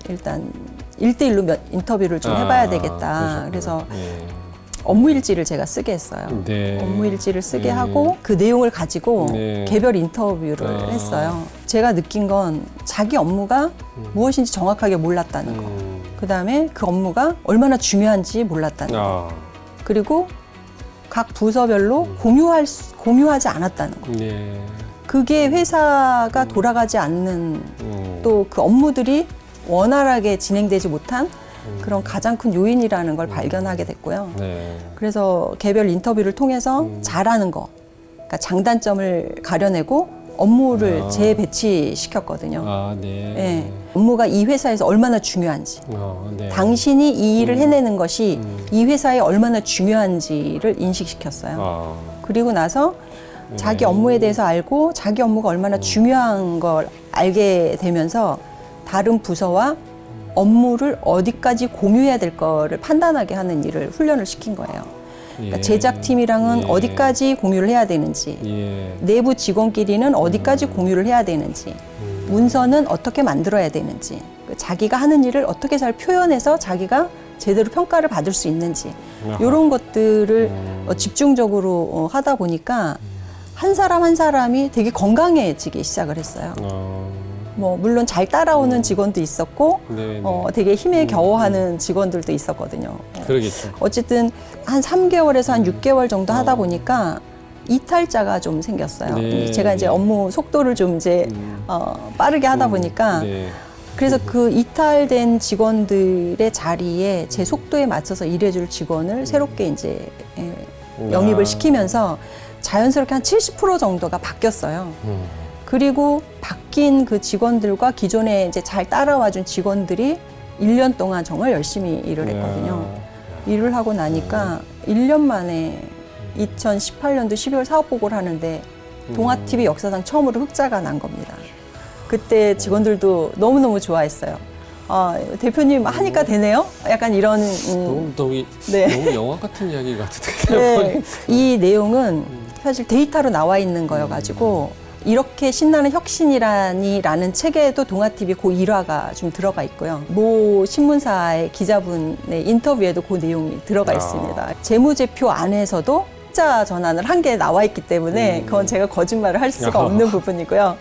일단 1대1로 인터뷰를 좀 해봐야 되겠다. 그래서 업무일지를 제가 쓰게 했어요. 업무일지를 쓰게 하고 그 내용을 가지고 개별 인터뷰를 했어요. 제가 느낀 건 자기 업무가 무엇인지 정확하게 몰랐다는 거. 그 다음에 그 업무가 얼마나 중요한지 몰랐다는 거. 그리고 각 부서별로 공유하지 않았다는 거. 그게 회사가 돌아가지 않는 또 그 업무들이 원활하게 진행되지 못한 그런 가장 큰 요인이라는 걸 발견하게 됐고요. 그래서 개별 인터뷰를 통해서 잘하는 거, 그러니까 장단점을 가려내고 업무를 재배치시켰거든요. 업무가 이 회사에서 얼마나 중요한지, 당신이 이 일을 해내는 것이 이 회사에 얼마나 중요한지를 인식시켰어요. 그리고 나서 자기 업무에 대해서 알고 자기 업무가 얼마나 중요한 걸 알게 되면서 다른 부서와 업무를 어디까지 공유해야 될 거를 판단하게 하는 일을 훈련을 시킨 거예요. 그러니까 예. 제작팀이랑은 예. 어디까지 공유를 해야 되는지, 예. 내부 직원끼리는 어디까지 공유를 해야 되는지, 문서는 어떻게 만들어야 되는지, 자기가 하는 일을 어떻게 잘 표현해서 자기가 제대로 평가를 받을 수 있는지, 이런 것들을 집중적으로 하다 보니까 한 사람 한 사람이 되게 건강해지기 시작을 했어요. 뭐 물론 잘 따라오는 직원도 있었고, 되게 힘에 겨워하는 직원들도 있었거든요. 그러겠죠. 어쨌든 한 3개월에서 한 6개월 정도 하다 보니까 이탈자가 좀 생겼어요. 네, 제가 이제 네. 업무 속도를 좀 이제 빠르게 하다 보니까 네. 그래서 그 이탈된 직원들의 자리에 제 속도에 맞춰서 일해줄 직원을 새롭게 이제 영입을 시키면서 자연스럽게 한 70% 정도가 바뀌었어요. 그리고 바뀐 그 직원들과 기존에 이제 잘 따라와준 직원들이 1년 동안 정말 열심히 일을 했거든요. 일을 하고 나니까 1년 만에 2018년도 12월 사업 보고를 하는데 동아TV 역사상 처음으로 흑자가 난 겁니다. 그때 직원들도 너무너무 좋아했어요. 대표님 하니까 되네요? 약간 이런. 너무 영화 같은 이야기 같은데. 네. 이 내용은 사실 데이터로 나와 있는 거여가지고 이렇게 신나는 혁신이라는 책에도 동아TV 그 일화가 좀 들어가 있고요. 모 신문사의 기자분의 인터뷰에도 그 내용이 들어가 있습니다. 재무제표 안에서도 흑자 전환을 한 게 나와 있기 때문에 그건 제가 거짓말을 할 수가 없는 부분이고요.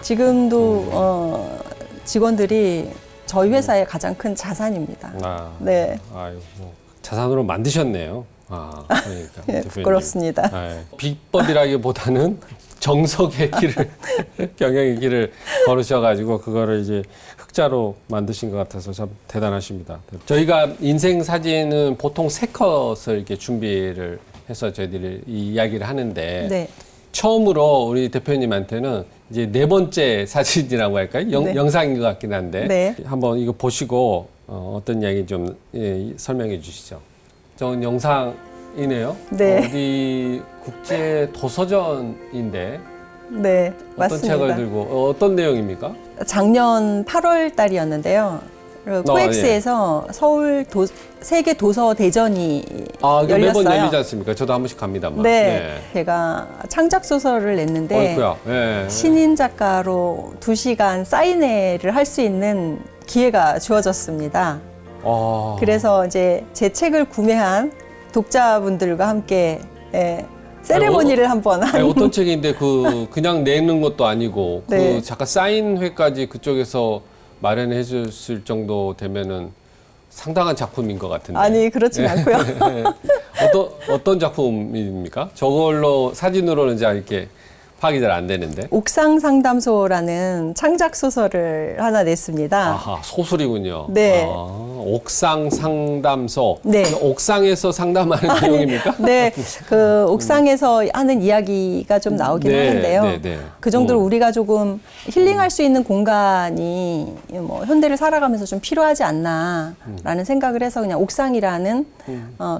지금도 직원들이 저희 회사의 가장 큰 자산입니다. 네. 아이고, 자산으로 만드셨네요. 그러니까. 네, 부끄럽습니다. 비법이라기보다는 정석의 길을, 경영의 길을 걸으셔가지고 그거를 이제 흑자로 만드신 것 같아서 참 대단하십니다. 저희가 인생 사진은 보통 3컷을 이렇게 준비를 해서 저희들이 이 이야기를 하는데 네. 처음으로 우리 대표님한테는 이제 4번째 사진이라고 할까요? 네. 영상인 것 같긴 한데 네. 한번 이거 보시고 어떤 이야기 좀 설명해 주시죠. 저건 영상이네요. 네. 어디 국제 도서전인데 네, 어떤 맞습니다. 책을 들고 어떤 내용입니까? 작년 8월 달이었는데요. 코엑스에서 서울 세계 도서 대전이 열렸어요. 매번 열리지 않습니까? 저도 한 번씩 갑니다만. 네, 제가 창작 소설을 냈는데 신인 작가로 2시간 사인회를 할 수 있는 기회가 주어졌습니다. 그래서 이제 제 책을 구매한 독자분들과 함께 세레모니를 한번 한. 어떤 책인데 그냥 내는 것도 아니고 네. 그 작가 사인회까지 그쪽에서 마련해 줬을 정도 되면은 상당한 작품인 것 같은데. 아니, 그렇진 않고요. 어떤 작품입니까? 저걸로 사진으로는 잘 이렇게 파악이 잘 안 되는데. 옥상 상담소라는 창작 소설을 하나 냈습니다. 아하, 소설이군요. 네. 옥상 상담소. 네. 옥상에서 상담하는 내용입니까? 네, 그 옥상에서 하는 이야기가 좀 나오긴 하는데요. 그 정도로 우리가 조금 힐링할 수 있는 공간이 뭐 현대를 살아가면서 좀 필요하지 않나라는 생각을 해서 그냥 옥상이라는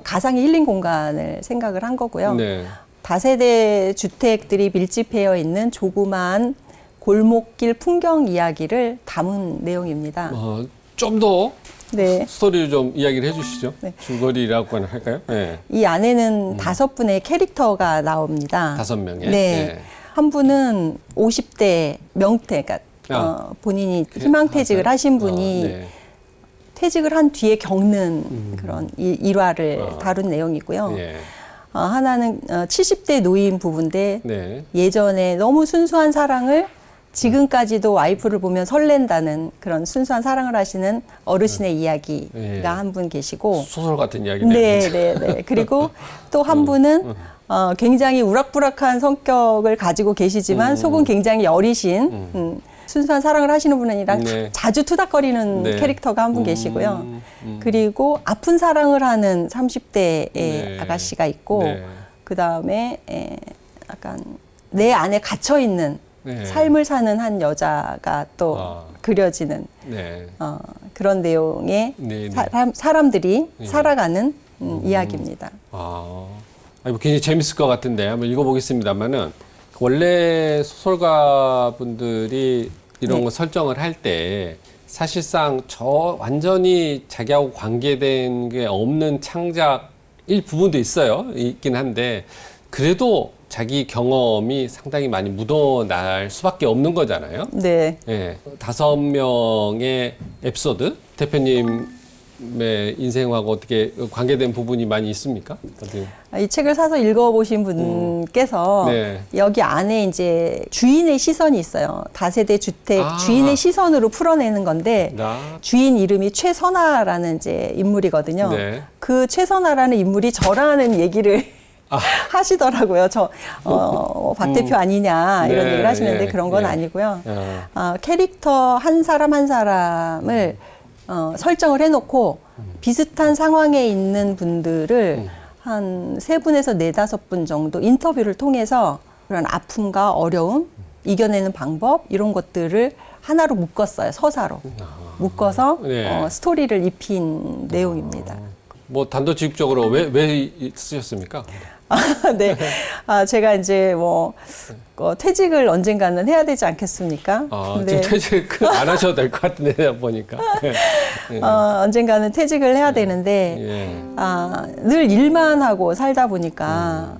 가상의 힐링 공간을 생각을 한 거고요. 네. 다세대 주택들이 밀집되어 있는 조그만 골목길 풍경 이야기를 담은 내용입니다. 좀 더 네. 스토리를 좀 이야기를 해주시죠. 네. 줄거리라고 할까요? 네. 이 안에는 5분의 캐릭터가 나옵니다. 5명의. 네. 한 분은 50대 명퇴, 그러니까 본인이 희망퇴직을 하신 분이 퇴직을 한 뒤에 겪는 그런 일화를 다룬 내용이고요. 하나는 70대 노인 부부인데 예전에 너무 순수한 사랑을 지금까지도 와이프를 보면 설렌다는 그런 순수한 사랑을 하시는 어르신의 이야기가 한 분 계시고 소설 같은 이야기네요. 네. 그리고 또 한 분은 굉장히 우락부락한 성격을 가지고 계시지만 속은 굉장히 여리신 순수한 사랑을 하시는 분은 아니라 자주 투닥거리는 캐릭터가 한 분 계시고요. 그리고 아픈 사랑을 하는 30대의 아가씨가 있고 그 다음에 약간 내 안에 갇혀 있는 삶을 사는 한 여자가 또 그려지는 그런 내용의 사람들이 살아가는 이야기입니다. 굉장히 재밌을 것 같은데 한번 읽어보겠습니다만은 원래 소설가 분들이 이런 거 설정을 할 때 사실상 저 완전히 자기하고 관계된 게 없는 창작일 부분도 있긴 한데 그래도 자기 경험이 상당히 많이 묻어날 수밖에 없는 거잖아요. 네. 예. 5명의 에피소드 대표님의 인생하고 어떻게 관계된 부분이 많이 있습니까? 이 책을 사서 읽어보신 분께서 네. 여기 안에 이제 주인의 시선이 있어요. 다세대 주택 주인의 시선으로 풀어내는 건데 주인 이름이 최선아라는 이제 인물이거든요. 네. 그 최선아라는 인물이 저라는 얘기를 하시더라고요. 박 대표 아니냐 이런 네, 얘기를 하시는데 예, 그런 건 예. 아니고요. 캐릭터 한 사람 한 사람을 설정을 해놓고 비슷한 상황에 있는 분들을 한 3분에서 4-5분 정도 인터뷰를 통해서 그런 아픔과 어려움, 이겨내는 방법 이런 것들을 하나로 묶었어요. 서사로. 묶어서 네. 스토리를 입힌 내용입니다. 뭐 단도직입적으로 왜 쓰셨습니까? 네. 제가 이제 퇴직을 언젠가는 해야 되지 않겠습니까? 지금 퇴직 안 하셔도 될 것 같은데, 보니까. 언젠가는 퇴직을 해야 되는데, 예. 늘 일만 하고 살다 보니까,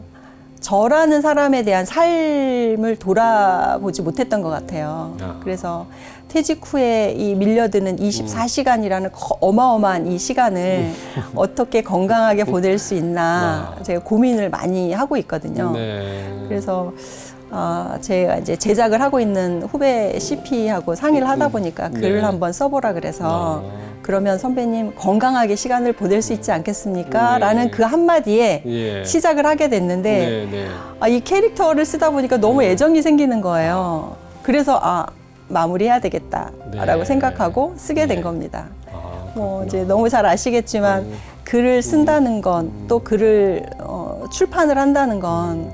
저라는 사람에 대한 삶을 돌아보지 못했던 것 같아요. 그래서 퇴직 후에 이 밀려드는 24시간이라는 어마어마한 이 시간을 어떻게 건강하게 보낼 수 있나 제가 고민을 많이 하고 있거든요. 네. 그래서 제가 이제 제작을 하고 있는 후배 CP하고 상의를 하다 보니까 글을 한번 써보라 그래서 그러면 선배님 건강하게 시간을 보낼 수 있지 않겠습니까? 라는 그 한마디에 시작을 하게 됐는데 이 캐릭터를 쓰다 보니까 너무 애정이 생기는 거예요. 그래서 마무리해야 되겠다라고 생각하고 쓰게 된 겁니다. 이제 너무 잘 아시겠지만 글을 쓴다는 건 또 글을 출판을 한다는 건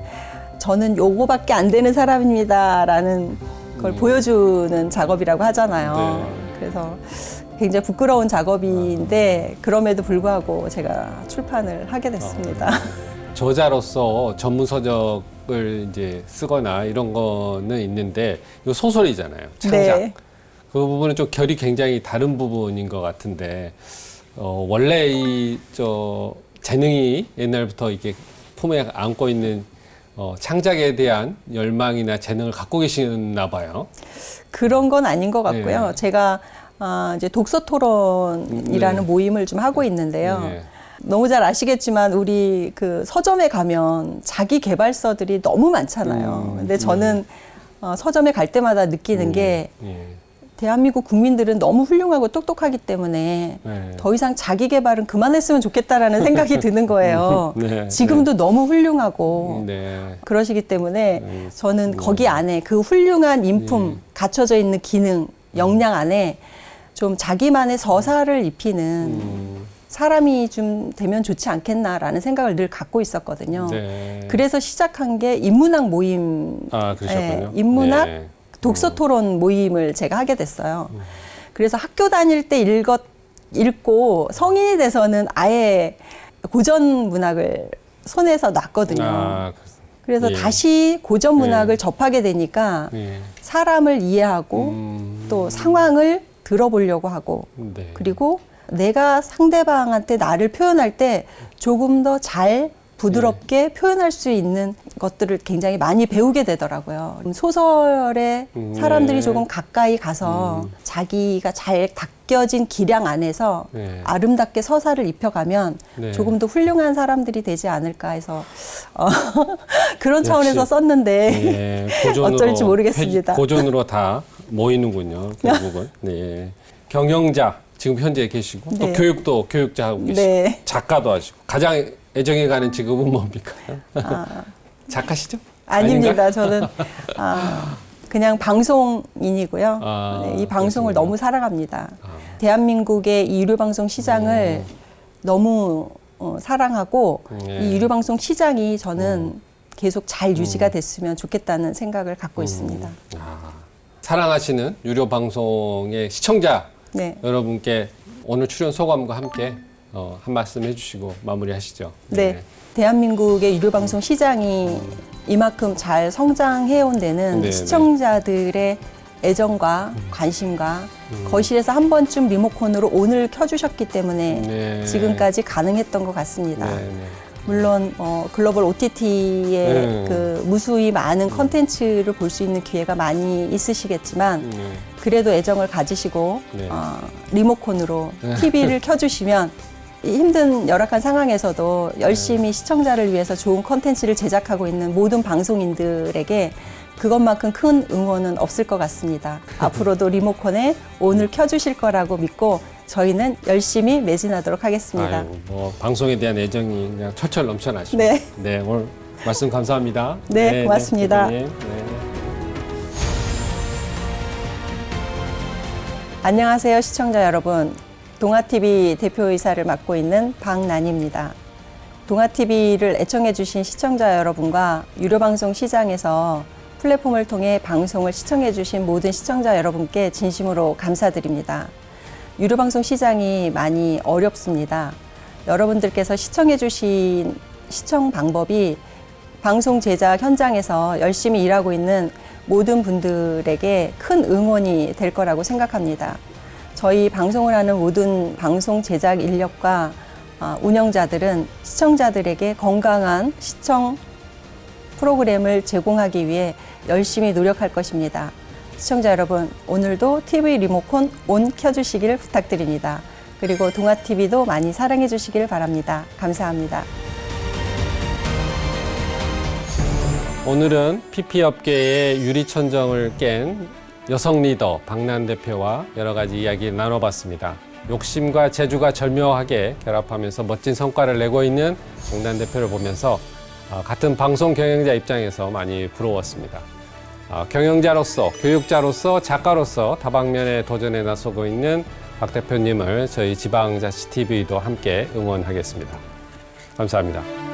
저는 요거밖에 안 되는 사람입니다라는 걸 보여주는 작업이라고 하잖아요. 그래서 굉장히 부끄러운 작업인데 그럼에도 불구하고 제가 출판을 하게 됐습니다. 저자로서 전문 서적을 이제 쓰거나 이런 거는 있는데 이거 소설이잖아요. 창작. 네. 그 부분은 좀 결이 굉장히 다른 부분인 것 같은데 원래 재능이 옛날부터 이렇게 품에 안고 있는 창작에 대한 열망이나 재능을 갖고 계시나 봐요. 그런 건 아닌 것 같고요. 제가 이제 독서 토론이라는 모임을 좀 하고 있는데요. 너무 잘 아시겠지만 우리 그 서점에 가면 자기 개발서들이 너무 많잖아요. 근데 저는 서점에 갈 때마다 느끼는 게 대한민국 국민들은 너무 훌륭하고 똑똑하기 때문에 더 이상 자기 개발은 그만했으면 좋겠다라는 생각이 드는 거예요. 지금도 너무 훌륭하고 그러시기 때문에 저는 거기 안에 그 훌륭한 인품, 갖춰져 있는 기능, 역량 안에 좀 자기만의 서사를 입히는 사람이 좀 되면 좋지 않겠나라는 생각을 늘 갖고 있었거든요. 그래서 시작한 게 인문학 모임, 인문학 독서 토론 모임을 제가 하게 됐어요. 그래서 학교 다닐 때 읽고 성인이 돼서는 아예 고전 문학을 손에서 놨거든요. 그래서 다시 고전 문학을 접하게 되니까 사람을 이해하고 또 상황을 들어보려고 하고 그리고 내가 상대방한테 나를 표현할 때 조금 더 잘 부드럽게 표현할 수 있는 것들을 굉장히 많이 배우게 되더라고요. 소설에 사람들이 조금 가까이 가서 자기가 잘 닦여진 기량 안에서 아름답게 서사를 입혀가면 조금 더 훌륭한 사람들이 되지 않을까 해서 그런 차원에서 썼는데 어쩔지 모르겠습니다. 고전으로 다 모이는군요. 결국은. 경영자 지금 현재 계시고 또 교육자 하고 계시고 작가도 하시고 가장 애정에 가는 직업은 뭡니까? 작가시죠? 아닙니다. 아닌가? 저는 그냥 방송인이고요. 이 방송을 너무 사랑합니다. 대한민국의 이 유료방송 시장을 너무 사랑하고 이 유료방송 시장이 저는 계속 잘 유지가 됐으면 좋겠다는 생각을 갖고 있습니다. 사랑하시는 유료방송의 시청자 여러분께 오늘 출연 소감과 함께 한 말씀 해주시고 마무리하시죠. 대한민국의 유료방송 시장이 이만큼 잘 성장해온 데는 시청자들의 애정과 관심과 거실에서 한 번쯤 리모컨으로 ON을 켜주셨기 때문에 네. 지금까지 가능했던 것 같습니다. 네, 네. 물론 글로벌 OTT의 그 무수히 많은 컨텐츠를 볼 수 있는 기회가 많이 있으시겠지만 그래도 애정을 가지시고 네. 리모컨으로 TV를 켜주시면 이 힘든 열악한 상황에서도 열심히 시청자를 위해서 좋은 컨텐츠를 제작하고 있는 모든 방송인들에게 그것만큼 큰 응원은 없을 것 같습니다. 앞으로도 리모컨에 ON을 켜주실 거라고 믿고 저희는 열심히 매진하도록 하겠습니다. 아유, 뭐 방송에 대한 애정이 그냥 철철 넘쳐나시네요. 네. 네, 오늘 말씀 감사합니다. 네, 고맙습니다. 대표님. 안녕하세요, 시청자 여러분. 동아TV 대표이사를 맡고 있는 박난입니다. 동아TV를 애청해주신 시청자 여러분과 유료방송 시장에서 플랫폼을 통해 방송을 시청해주신 모든 시청자 여러분께 진심으로 감사드립니다. 유료방송 시장이 많이 어렵습니다. 여러분들께서 시청해주신 시청 방법이 방송 제작 현장에서 열심히 일하고 있는 모든 분들에게 큰 응원이 될 거라고 생각합니다. 저희 방송을 하는 모든 방송 제작 인력과 운영자들은 시청자들에게 건강한 시청 프로그램을 제공하기 위해 열심히 노력할 것입니다. 시청자 여러분, 오늘도 TV 리모컨 ON 켜주시길 부탁드립니다. 그리고 동아TV도 많이 사랑해 주시길 바랍니다. 감사합니다. 오늘은 PP업계의 유리천정을 깬 여성 리더 박난 대표와 여러 가지 이야기 나눠봤습니다. 욕심과 재주가 절묘하게 결합하면서 멋진 성과를 내고 있는 박난 대표를 보면서 같은 방송 경영자 입장에서 많이 부러웠습니다. 경영자로서, 교육자로서, 작가로서 다방면에 도전에 나서고 있는 박 대표님을 저희 지방자치 TV도 함께 응원하겠습니다. 감사합니다.